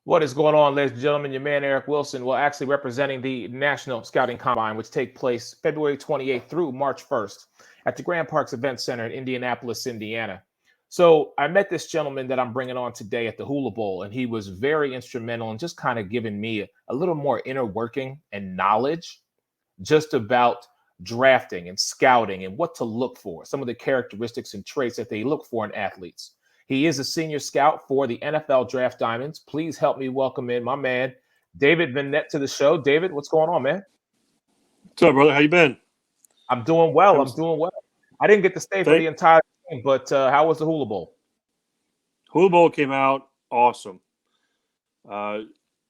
What is going on, ladies and gentlemen? Your man Eric Wilson, well, actually representing the National Scouting Combine, which take place February 28th through March 1st at the Grand Parks Event Center in Indianapolis, Indiana. So I met this gentleman that I'm bringing on today at the Hula Bowl, and he was very instrumental in just kind of giving me a little more inner working and knowledge just about drafting and scouting and what to look for, some of the characteristics and traits that they look for in athletes. He is a senior scout for the NFL Draft Diamonds. Please help me welcome in my man, David Nett, to the show. David, what's going on, man? What's up, brother? How you been? I'm doing well. I'm Comes, doing well. I didn't get to stay for the thank entire game, but how was the Hula Bowl? Hula Bowl came out awesome. Uh,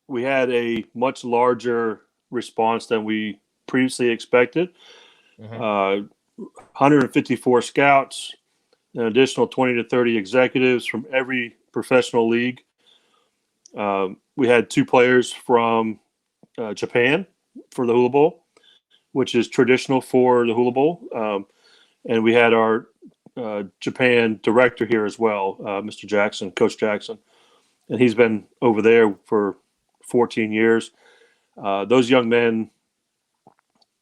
we had a much larger response than we previously expected. Mm-hmm. 154 scouts, an additional 20 to 30 executives from every professional league. We had two players from Japan for the Hula Bowl, which is traditional for the Hula Bowl. And we had our Japan director here as well, Mr. Jackson, Coach Jackson. And he's been over there for 14 years. Those young men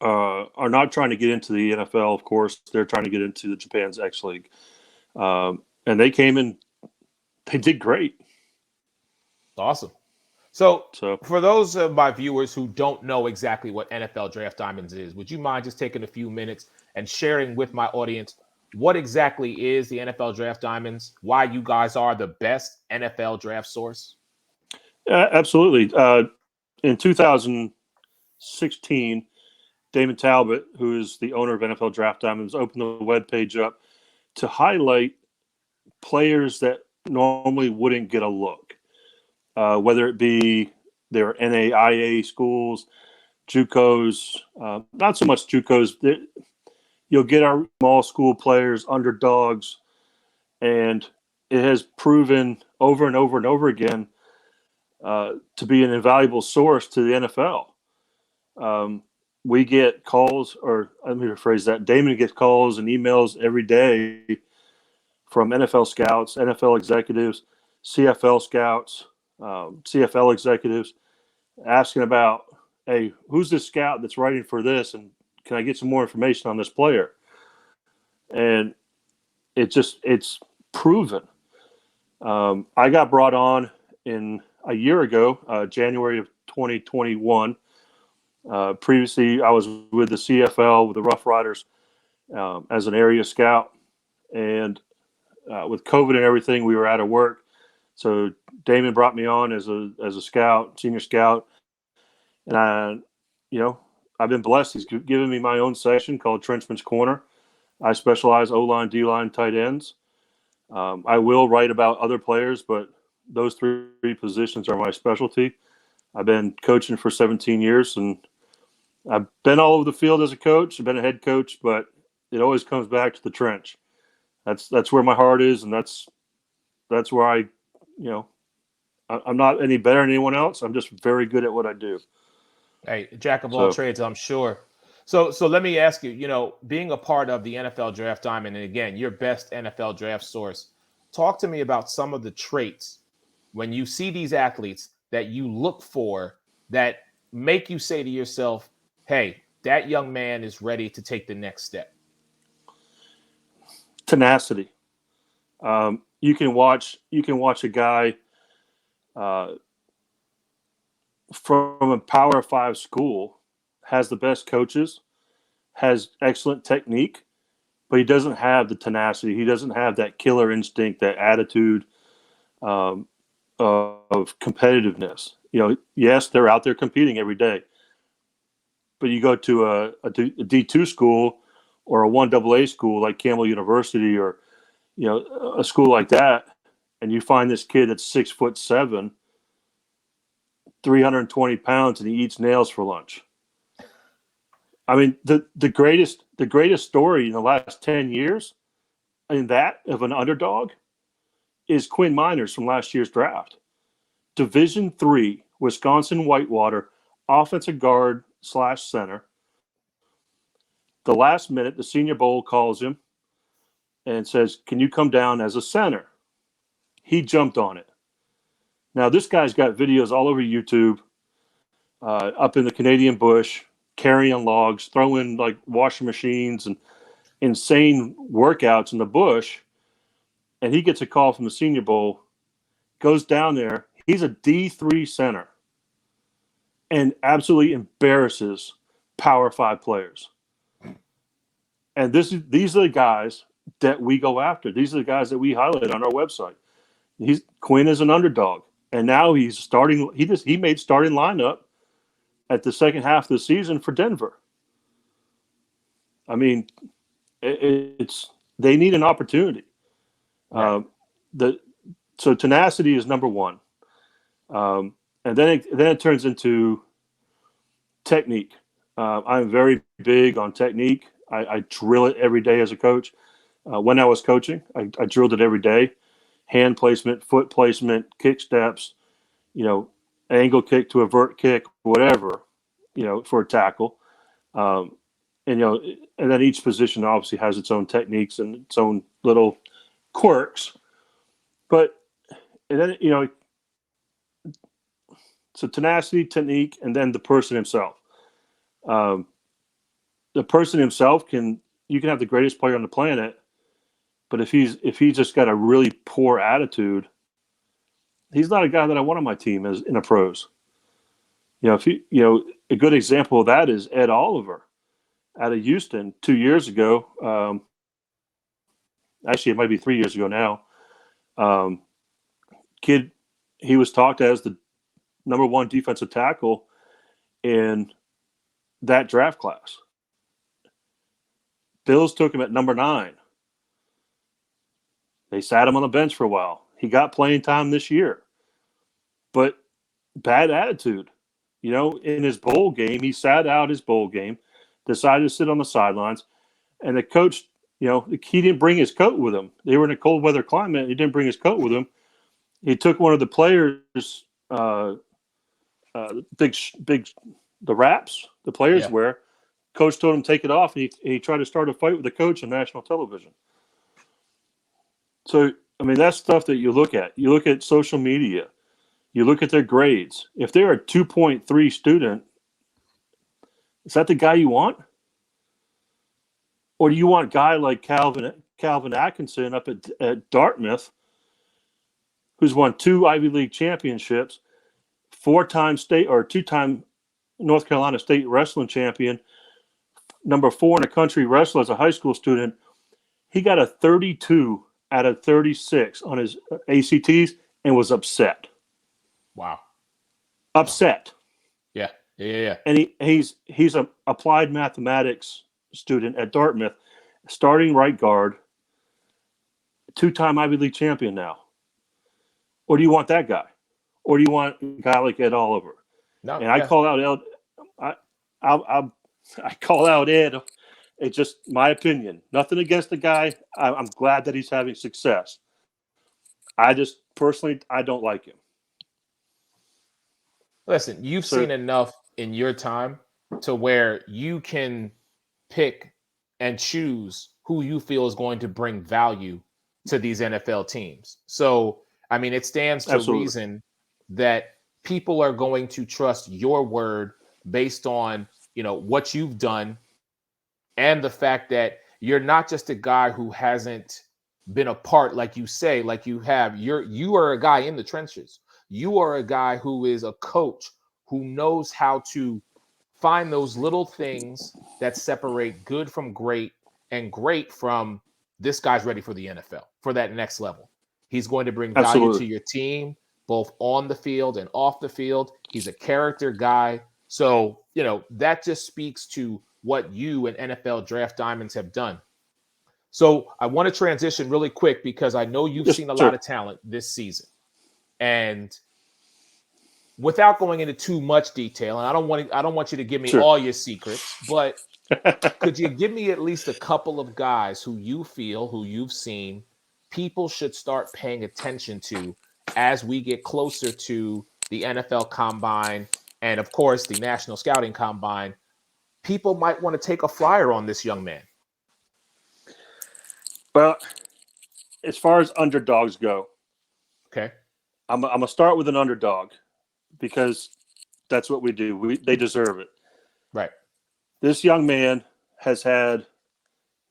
are not trying to get into the NFL, of course. They're trying to get into the Japan's X League. And they came in, they did great. Awesome. So, So for those of my viewers who don't know exactly what NFL Draft Diamonds is, would you mind just taking a few minutes and sharing with my audience what exactly is the NFL Draft Diamonds, why you guys are the best NFL draft source? absolutely. In 2016, Damon Talbot, who is the owner of NFL Draft Diamonds, opened the webpage up to highlight players that normally wouldn't get a look, whether it be their NAIA schools, JUCOs, not so much JUCOs. You'll get our small school players, underdogs, and it has proven over and over and over again to be an invaluable source to the NFL. We get calls, or let me rephrase that. Damon gets calls and emails every day from NFL scouts, NFL executives, CFL scouts, CFL executives, asking about, hey, who's this scout that's writing for this, and can I get some more information on this player? And it's proven. I got brought on in a year ago, January of 2021. Previously, I was with the CFL, with the Rough Riders, as an area scout. And with COVID and everything, we were out of work. So Damon brought me on as a scout, senior scout. And I've been blessed. He's given me my own section called Trenchman's Corner. I specialize O-line, D-line, tight ends. I will write about other players, but those three positions are my specialty. I've been coaching for 17 years, and I've been all over the field as a coach. I've been a head coach, but it always comes back to the trench. That's where my heart is, and that's where I'm not any better than anyone else. I'm just very good at what I do. Hey, jack of all trades, I'm sure. So let me ask you, being a part of the NFL Draft Diamond, and again, your best NFL draft source, talk to me about some of the traits when you see these athletes that you look for that make you say to yourself, hey, that young man is ready to take the next step. Tenacity. You can watch a guy from a Power 5 school, has the best coaches, has excellent technique, but he doesn't have the tenacity. He doesn't have that killer instinct, that attitude of competitiveness. Yes, they're out there competing every day, but you go to a D2 school or a 1AA school like Campbell University, or a school like that, and you find this kid that's 6'7", 320 pounds, and he eats nails for lunch. I mean, the greatest story in the last 10 years in that of an underdog is Quinn Miners from last year's draft. Division III, Wisconsin Whitewater, offensive guard / center. The last minute, the Senior Bowl calls him and says, can you come down as a center? He jumped on it. Now, this guy's got videos all over YouTube, up in the Canadian bush, carrying logs, throwing like washing machines and insane workouts in the bush. And he gets a call from the Senior Bowl, goes down there. He's a D3 center and absolutely embarrasses Power 5 players. And these are the guys that we go after. These are the guys that we highlight on our website. Quinn is an underdog, and now he's starting. He made starting lineup at the second half of the season for Denver. I mean, they need an opportunity. Right. So tenacity is number one, and then it turns into technique. I'm very big on technique. I drill it every day as a coach. When I was coaching, I drilled it every day. Hand placement, foot placement, kick steps, angle kick to a vert kick, whatever, for a tackle. And then each position obviously has its own techniques and its own little quirks. But, and then, so tenacity, technique, and then the person himself. The person himself you can have the greatest player on the planet, but if he's just got a really poor attitude, he's not a guy that I want on my team as in a pros. A good example of that is Ed Oliver out of Houston 2 years ago. Actually, it might be 3 years ago now. Kid, he was talked as the number one defensive tackle in that draft class. Bills took him at number 9. They sat him on the bench for a while. He got playing time this year, but bad attitude. In his bowl game, he sat out his bowl game, decided to sit on the sidelines, and the coach, he didn't bring his coat with him. They were in a cold weather climate. He didn't bring his coat with him. He took one of the players, the wraps the players wear. Coach told him to take it off, and he tried to start a fight with the coach on national television. So, I mean, that's stuff that you look at. You look at social media. You look at their grades. If they're a 2.3 student, is that the guy you want? Or do you want a guy like Calvin Atkinson up at Dartmouth, who's won 2 Ivy League championships, 4-time state or 2-time North Carolina State wrestling champion, number 4 in the country wrestler as a high school student? He got a 32 out of 36 on his ACTs and was upset. Wow. Upset. Yeah. And he's an applied mathematics student at Dartmouth, starting right guard, 2-time Ivy League champion now. Or do you want that guy? Or do you want a guy like Ed Oliver? No. And I call out Ed. I call out Ed. It's just my opinion. Nothing against the guy. I'm glad that he's having success. I just personally, I don't like him. Listen, you've seen enough in your time to where you can pick and choose who you feel is going to bring value to these NFL teams. So, I mean, it stands to reason that people are going to trust your word based on, what you've done and the fact that you're not just a guy who hasn't been a part, like you say, like you have. You are a guy in the trenches. You are a guy who is a coach who knows how to find those little things that separate good from great and great from this guy's ready for the NFL, for that next level. He's going to bring value to your team, both on the field and off the field. He's a character guy. So, that just speaks to what you and NFL Draft Diamonds have done. So I want to transition really quick because I know you've seen a lot of talent this season. And without going into too much detail, and I don't want you to give me all your secrets, but could you give me at least a couple of guys who you feel, who you've seen, people should start paying attention to as we get closer to the NFL Combine and, of course, the National Scouting Combine? People might want to take a flyer on this young man. Well, as far as underdogs go, okay, I'm going to start with an underdog because that's what we do. They deserve it. Right. This young man has had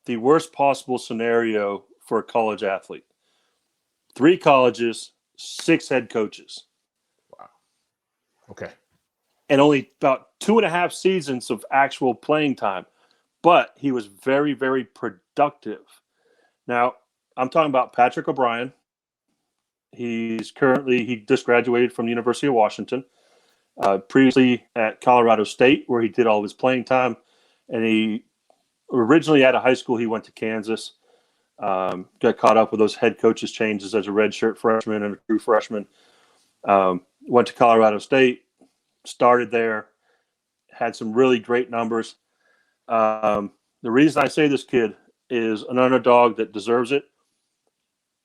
the worst possible scenario for a college athlete. 3 colleges, 6 head coaches. Wow. Okay. And only about 2.5 seasons of actual playing time. But he was very, very productive. Now, I'm talking about Patrick O'Brien. He just graduated from the University of Washington. Previously at Colorado State, where he did all of his playing time. And he originally out of high school, he went to Kansas. Got caught up with those head coaches changes as a redshirt freshman and a true freshman. Went to Colorado State, started there, had some really great numbers. The reason I say this kid is an underdog that deserves it.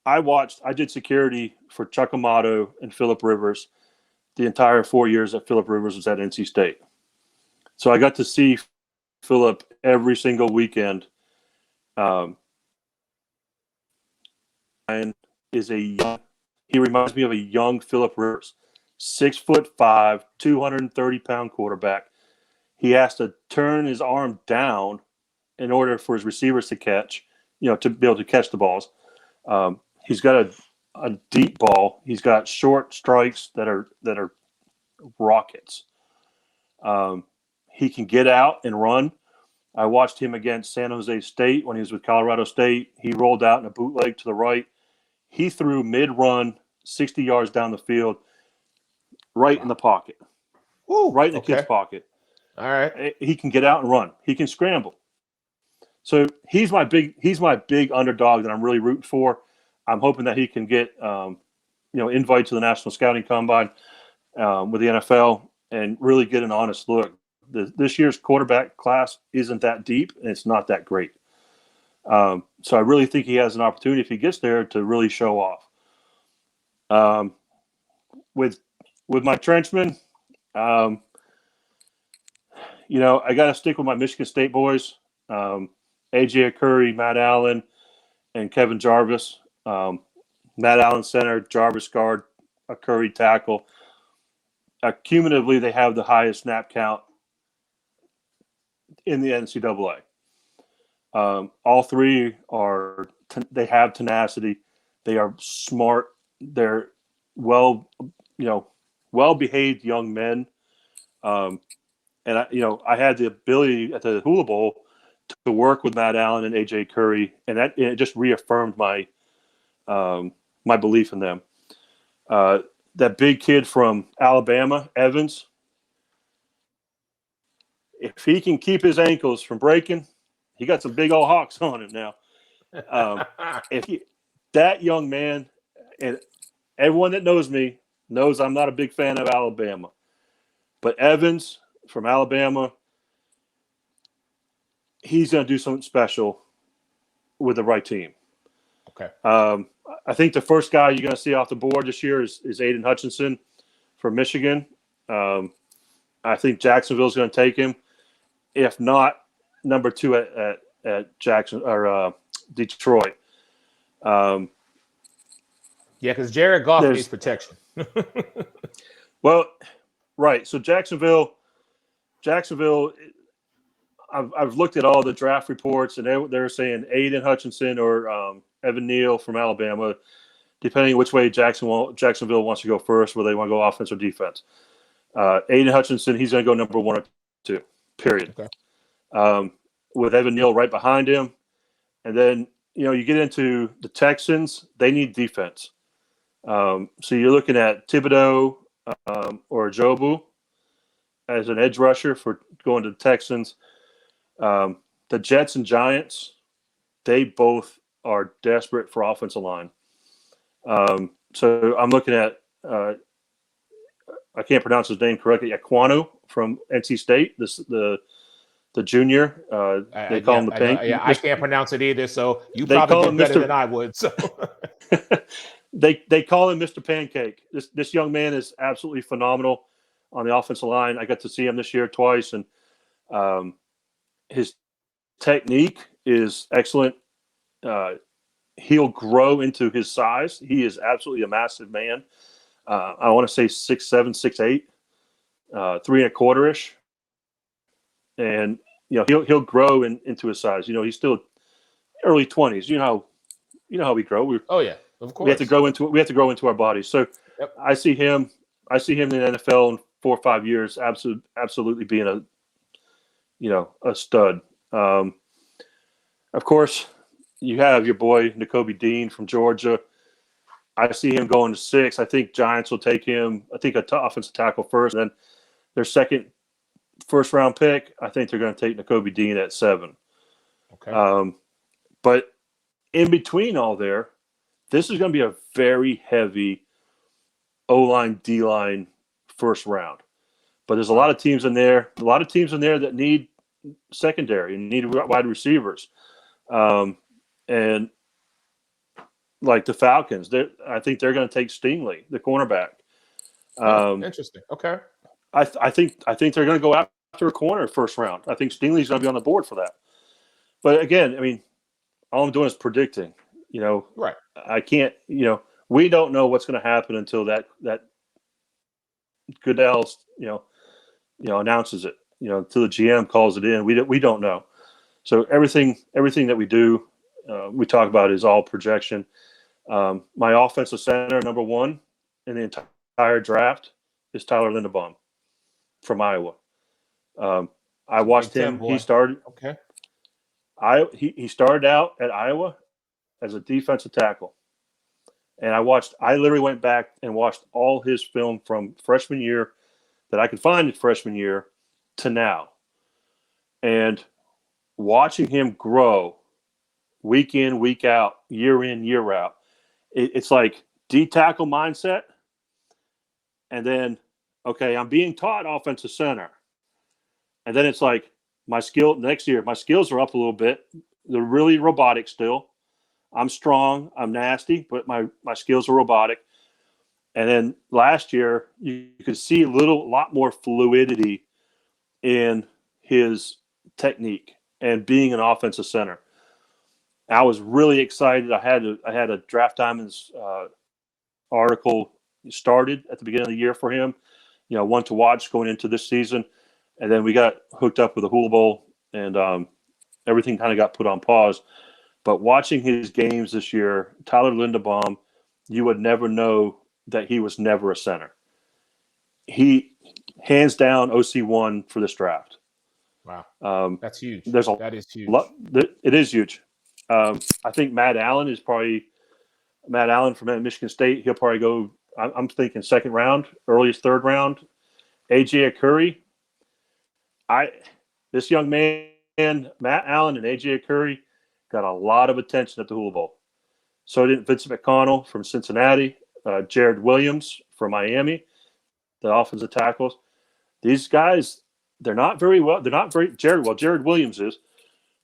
I did security for Chuck Amato and Phillip Rivers the entire 4 years that Phillip Rivers was at NC State. So I got to see Phillip every single weekend. He reminds me of a young Phillip Rivers, 6'5", 230-pound quarterback. He has to turn his arm down in order for his receivers to catch, to be able to catch the balls. He's got a deep ball. He's got short strikes that are rockets. He can get out and run. I watched him against San Jose State when he was with Colorado State. He rolled out in a bootleg to the right. He threw mid-run 60 yards down the field right in the pocket. Ooh, right in the kid's pocket. All right. He can get out and run. He can scramble. So he's my big underdog that I'm really rooting for. I'm hoping that he can get invite to the National Scouting Combine with the NFL and really get an honest look. This year's quarterback class isn't that deep and it's not that great. So I really think he has an opportunity if he gets there to really show off. With my Trenchmen, I got to stick with my Michigan State boys. AJ Curry, Matt Allen, and Kevin Jarvis. Matt Allen center, Jarvis guard, a Curry tackle. Cumulatively, they have the highest snap count in the NCAA. All three they have tenacity. They are smart. They're well-behaved young men. And I had the ability at the Hula Bowl to work with Matt Allen and AJ Curry, and it just reaffirmed my belief in them. That big kid from Alabama, Evans, if he can keep his ankles from breaking, he got some big old hawks on him now. That young man, and everyone that knows me knows I'm not a big fan of Alabama, but Evans from Alabama, he's going to do something special with the right team. Okay. I think the first guy you're going to see off the board this year is Aiden Hutchinson from Michigan. I think Jacksonville's going to take him. If not, number 2 at Jackson or Detroit. Yeah, because Jared Goff needs protection. Well, right. So Jacksonville. I've looked at all the draft reports, and they're saying Aiden Hutchinson or Evan Neal from Alabama, depending which way Jacksonville wants to go first, whether they want to go offense or defense. Aiden Hutchinson, he's going to go number 1 or 2, period. Okay. With Evan Neal right behind him. And then, you get into the Texans, they need defense. So you're looking at Thibodeau or Jobu as an edge rusher for going to the Texans. The Jets and Giants, they both are desperate for offensive line. So I'm looking at I can't pronounce his name correctly. Aquanu from NC State, the junior. They call him the Pink. I can't pronounce it either. So you probably do better than I would. So they call him Mr. Pancake. This young man is absolutely phenomenal on the offensive line. I got to see him this year twice, and his technique is excellent. He'll grow into his size. He is absolutely a massive man. I want to say 6'7", 6'8", 3.25-ish, and he'll grow into his size. He's still early 20s. How we grow. Oh yeah, of We have to course. grow into it. We have to grow into our bodies. So Yep. I see him in the NFL in 4 or 5 years, absolutely being a stud. Of course, you have your boy Nakobe Dean from Georgia. I see him going to 6. I think Giants will take him. I think offensive tackle first, and then their second first round pick. I think they're going to take Nakobe Dean at 7. Okay. But in between all there, this is going to be a very heavy O-line, D-line first round. But there's a lot of teams in there. A lot of teams in there that need secondary and need wide receivers. And like the Falcons, I think they're going to take Stingley, the cornerback. Interesting. Okay. I think they're going to go after a corner first round. I think Stingley's going to be on the board for that. But again, I mean, all I'm doing is predicting. Right. I can't. We don't know what's going to happen until that Goodell, announces it. Until the GM calls it in, we don't know. So everything that we do, we talk about is all projection. My offensive center, number 1 in the entire draft, is Tyler Linderbaum from Iowa. I watched him. He started. Okay. He started out at Iowa as a defensive tackle, and I literally went back and watched all his film from freshman year that I could find in freshman year to now, and watching him grow week in, week out, year in, year out. It's like D-tackle mindset, and then, okay, I'm being taught offensive center. And then it's like next year, my skills are up a little bit. They're really robotic still. I'm strong, I'm nasty, but my skills are robotic. And then last year, you could see a lot more fluidity in his technique and being an offensive center. I was really excited. I had a Draft Diamonds article started at the beginning of the year for him, one to watch going into this season. And then we got hooked up with the Hula Bowl, and everything kind of got put on pause. But watching his games this year, Tyler Linderbaum, you would never know that he was never a center. He, hands down, OC1 for this draft. Wow. That's huge. That is huge. It is huge. I think Matt Allen from Michigan State. He'll probably go, I'm thinking second round, earliest third round. AJ Curry. This young man, Matt Allen and AJ Curry, got a lot of attention at the Hula Bowl. So did Vincent McConnell from Cincinnati, Jared Williams from Miami, the offensive tackles. These guys, they're not very well. They're not very Jared Williams is,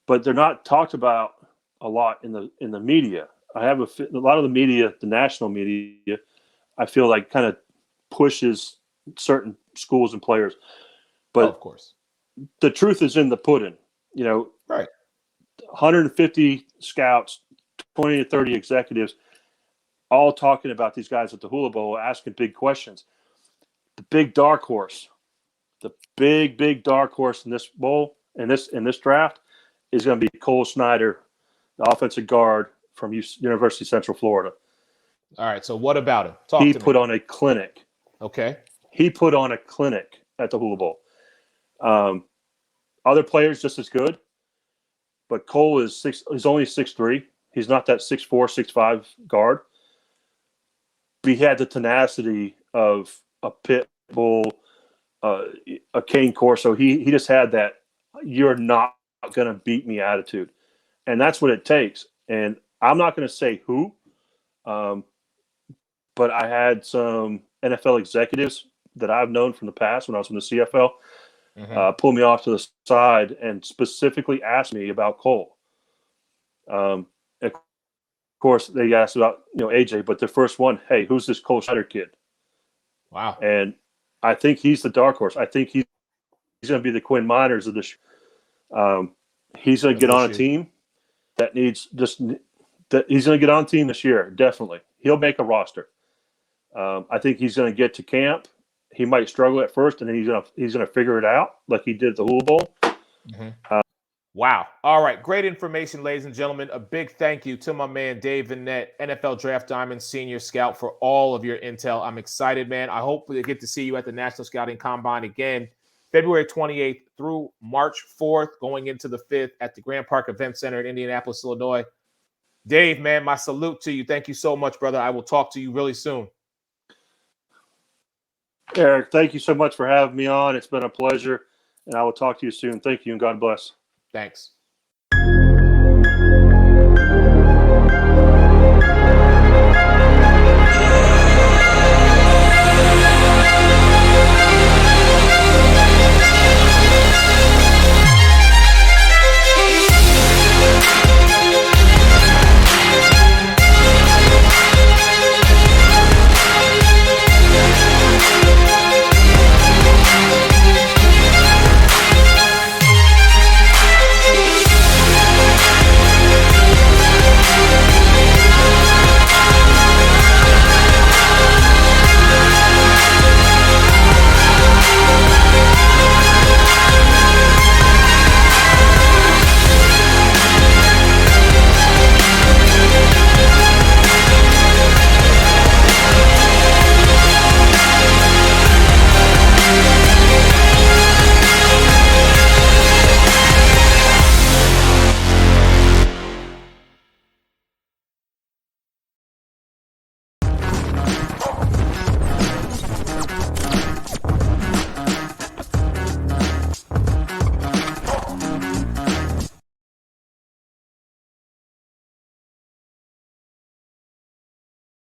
but they're not talked about a lot in the media. I have a lot of the media, the national media, I feel like kind of pushes certain schools and players. But of course, the truth is in the pudding. Right. 150 scouts, 20 to 30 executives, all talking about these guys at the Hula Bowl, asking big questions. The big dark horse, the big dark horse in this bowl, in this draft, is going to be Cole Snyder, the offensive guard from University of Central Florida. All right. So what about him? He put on a clinic. Okay. He put on a clinic at the Hula Bowl. Other players just as good, but Cole is he's only 6'3". He's not that 6'4", 6'5" guard. But he had the tenacity of a pit bull, a cane corso. He just had that "you're not going to beat me" attitude, and that's what it takes. And I'm not going to say who, but I had some NFL executives that I've known from the past when I was in the CFL pull me off to the side and specifically asked me about Cole. Of course, they asked about AJ, but the first one, hey, who's this Cole Snyder kid? Wow. And I think he's the dark horse. I think he's going to be the Quinn Miners of this. He's going to get on a team that needs he's going to get on a team this year. Definitely, he'll make a roster. I think he's going to get to camp. He might struggle at first, and then he's gonna figure it out like he did at the Hula Bowl. Mm-hmm. Wow. All right. Great information, ladies and gentlemen. A big thank you to my man, Dave Nett, NFL Draft Diamond Senior Scout, for all of your intel. I'm excited, man. I hope we get to see you at the National Scouting Combine again, February 28th through March 4th, going into the 5th at the Grand Park Event Center in Indianapolis, Illinois. Dave, man, my salute to you. Thank you so much, brother. I will talk to you really soon. Eric, thank you so much for having me on. It's been a pleasure, and I will talk to you soon. Thank you, and God bless. Thanks.